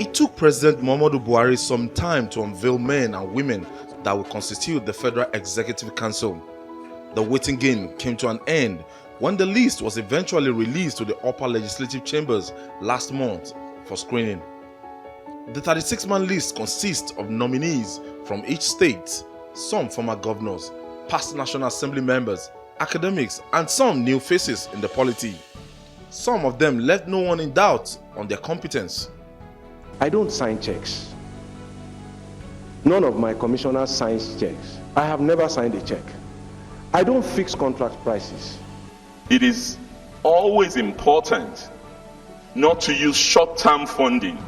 It took President Muhammadu Buhari some time to unveil men and women that will constitute the Federal Executive Council. The waiting game came to an end when the list was eventually released to the upper legislative chambers last month for screening. The 36-man list consists of nominees from each state, some former governors, past National Assembly members, academics, and some new faces in the polity. Some of them left no one in doubt on their competence. I don't sign checks. None of my commissioners signs checks. I have never signed a check. I don't fix contract prices. It is always important not to use short-term funding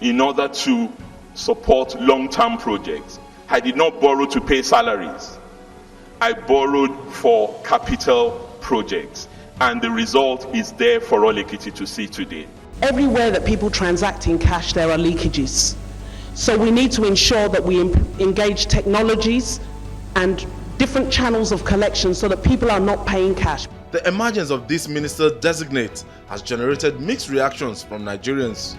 in order to support long-term projects. I did not borrow to pay salaries. I borrowed for capital projects, and the result is there for all Ekiti to see today. Everywhere that people transact in cash, there are leakages. So we need to ensure that we engage technologies and different channels of collection so that people are not paying cash. The emergence of this minister-designate has generated mixed reactions from Nigerians.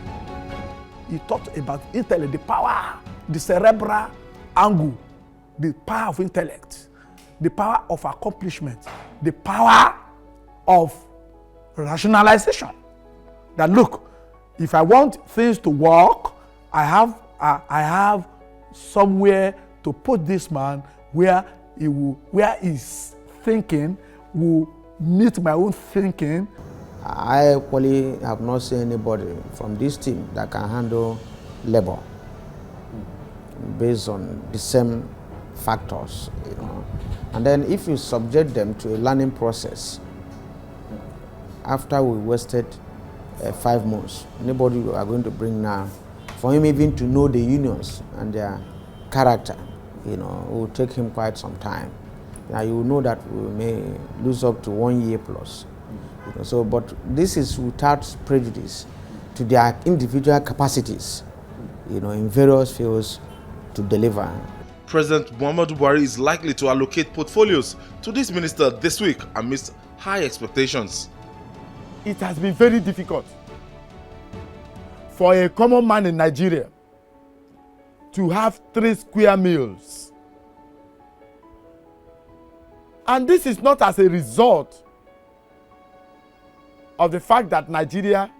He talked about intellect, the power, the cerebral angle, the power of intellect, the power of accomplishment, the power of rationalization. That look, if I want things to work, I have somewhere to put this man where his thinking will meet my own thinking. I equally have not seen anybody from this team that can handle labor based on the same factors, And then if you subject them to a learning process, after we wasted 5 months, anybody we are going to bring now, for him even to know the unions and their character, it will take him quite some time. Now you will know that we may lose up to 1 year plus. So, but this is without prejudice to their individual capacities, in various fields to deliver. President Muhammadu Buhari is likely to allocate portfolios to this minister this week amidst high expectations. It has been very difficult for a common man in Nigeria to have 3 square meals. And this is not as a result of the fact that Nigeria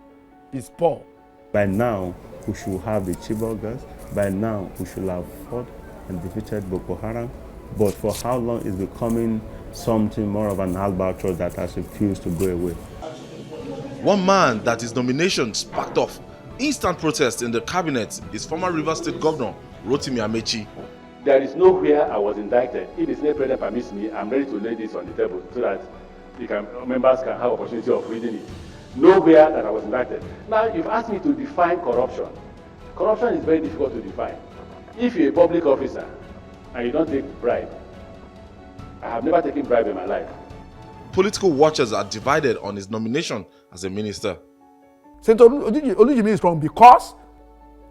is poor. By now, we should have the Chibok gas. By now, we should have fought and defeated Boko Haram. But for how long is becoming something more of an albatross that has refused to go away? One man that his nomination sparked off instant protest in the cabinet is former Rivers State Governor Rotimi Amechi. There is nowhere I was indicted. If the Senate President permits me, I'm ready to lay this on the table so that members can have opportunity of reading it. Nowhere that I was indicted. Now, you've asked me to define corruption. Corruption is very difficult to define. If you're a public officer and you don't take bribe, I have never taken bribe in my life. Political watchers are divided on his nomination as a minister. Senator Olujimi is wrong because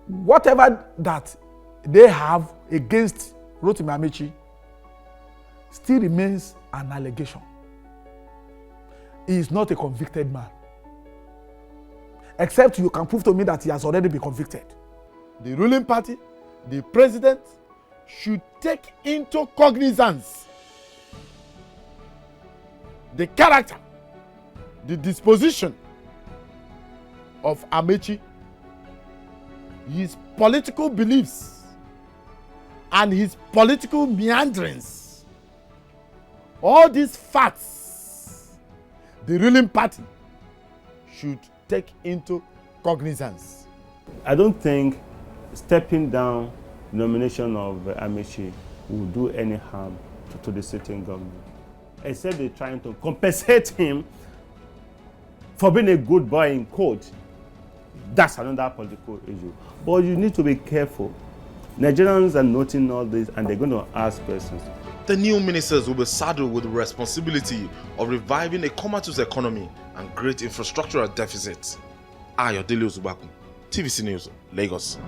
whatever that they have against Rotimi Amechi still remains an allegation. He is not a convicted man. Except you can prove to me that he has already been convicted. The ruling party, the president, should take into cognizance the character, the disposition of Amechi, his political beliefs, and his political meanderings. All these facts, the ruling party should take into cognizance. I don't think stepping down the nomination of Amechi will do any harm to the sitting government. Except they're trying to compensate him for being a good boy in court. That's another political issue. But you need to be careful. Nigerians are noting all this and they're going to ask questions. The new ministers will be saddled with the responsibility of reviving a comatose economy and great infrastructural deficits. Ayodele Ozubaku, TVC News, Lagos.